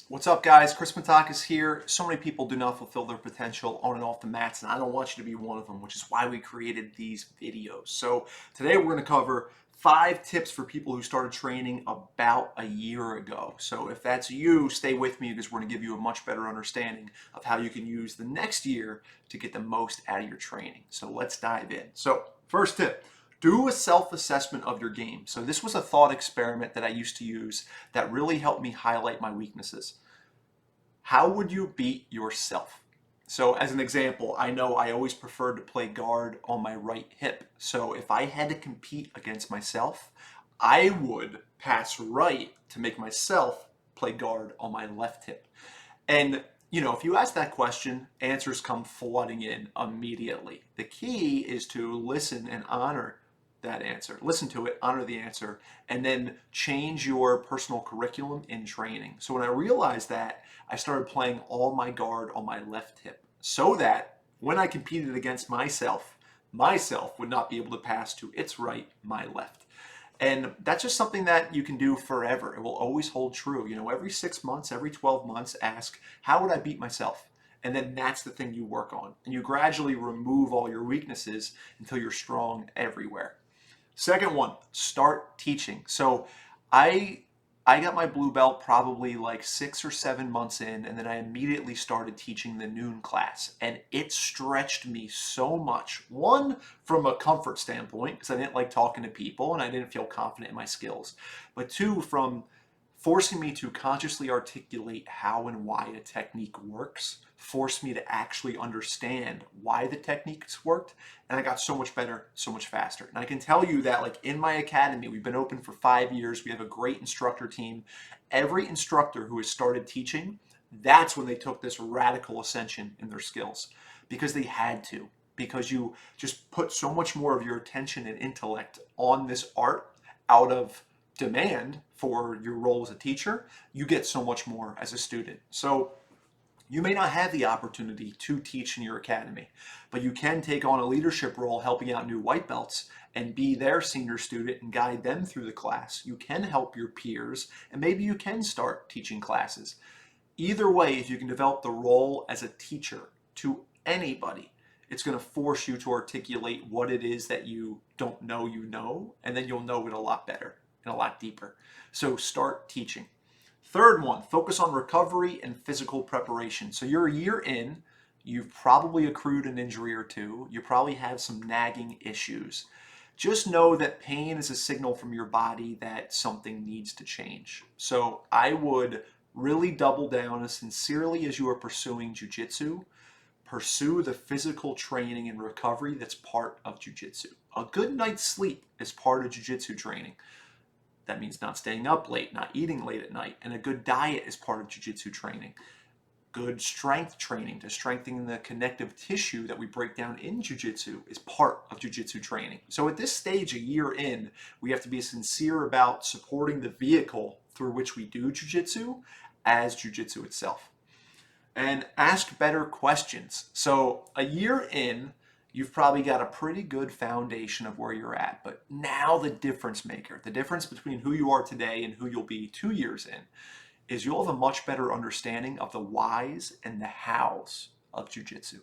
What's up, guys? Chris Matakas here. So many people do not fulfill their potential on and off the mats, and I don't want you to be one of them, which is why we created these videos. So today we're going to cover 5 tips for people who started training about a year ago. So if that's you, stay with me because we're going to give you a much better understanding of how you can use the next year to get the most out of your training. So let's dive in. So first tip. Do a self-assessment of your game. So this was a thought experiment that I used to use that really helped me highlight my weaknesses. How would you beat yourself? So as an example, I know I always preferred to play guard on my right hip. So if I had to compete against myself, I would pass right to make myself play guard on my left hip. And if you ask that question, answers come flooding in immediately. The key is to listen and honor that answer. Listen to it, honor the answer, and then change your personal curriculum in training. So when I realized that, I started playing all my guard on my left hip so that when I competed against myself would not be able to pass to its right, my left. And that's just something that you can do forever. It will always hold true. Every 6 months, every 12 months, ask, how would I beat myself? And then that's the thing you work on. And you gradually remove all your weaknesses until you're strong everywhere. Second one, start teaching. So I got my blue belt probably like 6 or 7 months in, and then I immediately started teaching the noon class. And it stretched me so much. One, from a comfort standpoint, because I didn't like talking to people and I didn't feel confident in my skills. But two, from forcing me to consciously articulate how and why a technique works, forced me to actually understand why the techniques worked, and I got so much better, so much faster. And I can tell you that, like, in my academy, we've been open for 5 years. We have a great instructor team. Every instructor who has started teaching, that's when they took this radical ascension in their skills, because they had to, because you just put so much more of your attention and intellect on this art out of demand for your role as a teacher. You get so much more as a student. So you may not have the opportunity to teach in your academy, but you can take on a leadership role helping out new white belts and be their senior student and guide them through the class. You can help your peers, and maybe you can start teaching classes. Either way, if you can develop the role as a teacher to anybody, it's going to force you to articulate what it is that you don't know you know, and then you'll know it a lot better and a lot deeper. So start teaching. Third one, focus on recovery and physical preparation. So you're a year in, you've probably accrued an injury or two, you probably have some nagging issues. Just know that pain is a signal from your body that something needs to change. So I would really double down as sincerely as you are pursuing jiu-jitsu. Pursue the physical training and recovery that's part of jiu-jitsu. A good night's sleep is part of jiu-jitsu training. That means not staying up late, not eating late at night. And a good diet is part of jiu-jitsu training. Good strength training to strengthen the connective tissue that we break down in jiu-jitsu is part of jiu-jitsu training. So at this stage, a year in, we have to be sincere about supporting the vehicle through which we do jiu-jitsu as jiu-jitsu itself. And ask better questions. So a year in, you've probably got a pretty good foundation of where you're at. But now the difference maker, the difference between who you are today and who you'll be 2 years in, is you'll have a much better understanding of the whys and the hows of jiu-jitsu.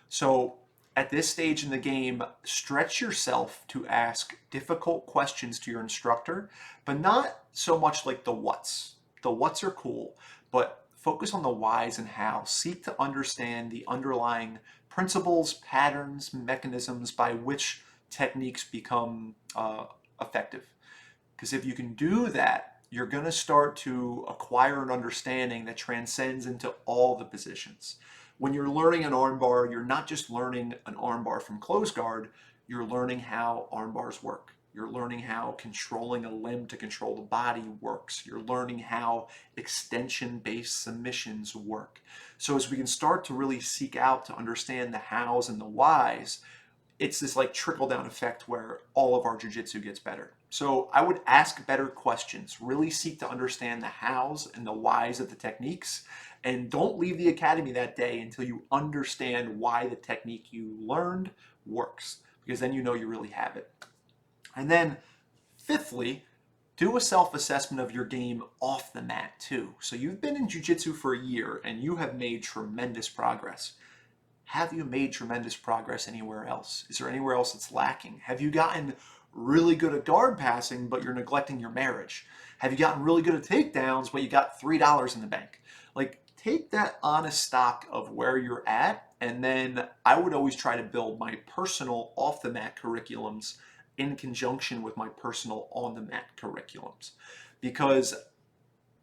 So at this stage in the game, stretch yourself to ask difficult questions to your instructor, but not so much like the whats. The whats are cool, but focus on the whys and how. Seek to understand the underlying principles, patterns, mechanisms by which techniques become effective. Because if you can do that, you're going to start to acquire an understanding that transcends into all the positions. When you're learning an armbar, you're not just learning an armbar from close guard, you're learning how armbars work. You're learning how controlling a limb to control the body works. You're learning how extension-based submissions work. So as we can start to really seek out to understand the hows and the whys, it's this like trickle-down effect where all of our jiu-jitsu gets better. So I would ask better questions. Really seek to understand the hows and the whys of the techniques. And don't leave the academy that day until you understand why the technique you learned works, because then you know you really have it. And then fifthly, Do a self-assessment of your game off the mat too. So you've been in jiu-jitsu for a year and you have made tremendous progress. Have you made tremendous progress anywhere else? Is there anywhere else that's lacking? Have you gotten really good at guard passing, but you're neglecting your marriage? Have you gotten really good at takedowns, but you got $3 in the bank? Like, take that honest stock of where you're at, and then I would always try to build my personal off the mat curriculums in conjunction with my personal on the mat curriculums, because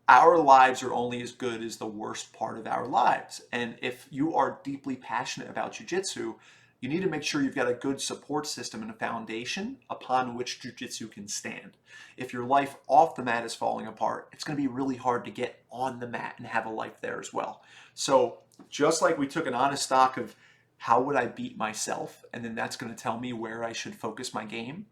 our lives are only as good as the worst part of our lives. And if you are deeply passionate about jiu-jitsu, you need to make sure you've got a good support system and a foundation upon which jiu-jitsu can stand. If your life off the mat is falling apart, it's going to be really hard to get on the mat and have a life there as well. So just like we took an honest stock of how would I beat myself, and then that's going to tell me where I should focus my game,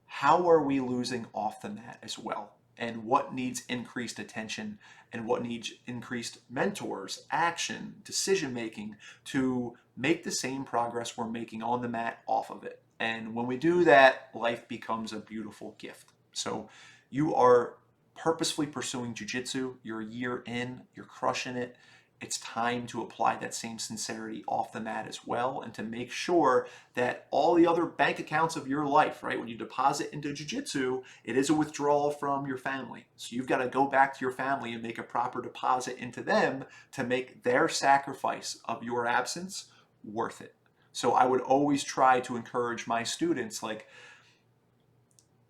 how are we losing off the mat as well? And what needs increased attention and what needs increased mentors, action, decision making to make the same progress we're making on the mat off of it. And when we do that, life becomes a beautiful gift. So you are purposefully pursuing jiu-jitsu, you're a year in, you're crushing it. It's time to apply that same sincerity off the mat as well, and to make sure that all the other bank accounts of your life, right? When you deposit into jiu-jitsu, it is a withdrawal from your family. So you've got to go back to your family and make a proper deposit into them to make their sacrifice of your absence worth it. So I would always try to encourage my students, like,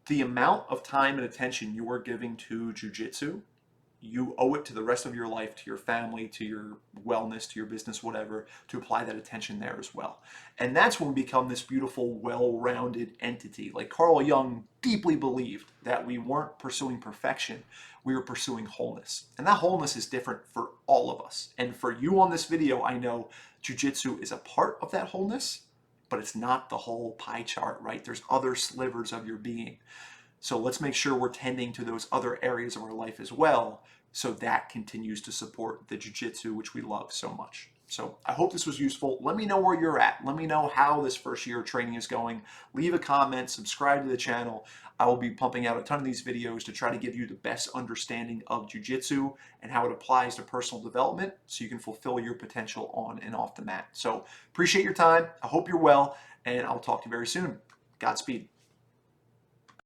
the amount of time and attention you are giving to jiu-jitsu, you owe it to the rest of your life, to your family, to your wellness, to your business, whatever, to apply that attention there as well. And that's when we become this beautiful, well-rounded entity. Like Carl Jung deeply believed that we weren't pursuing perfection, we were pursuing wholeness. And that wholeness is different for all of us. And for you on this video, I know jiu-jitsu is a part of that wholeness, but it's not the whole pie chart, right? There's other slivers of your being. So let's make sure we're tending to those other areas of our life as well, so that continues to support the jiu-jitsu, which we love so much. So I hope this was useful. Let me know where you're at. Let me know how this first year of training is going. Leave a comment, subscribe to the channel. I will be pumping out a ton of these videos to try to give you the best understanding of jiu-jitsu and how it applies to personal development so you can fulfill your potential on and off the mat. So appreciate your time. I hope you're well, and I'll talk to you very soon. Godspeed.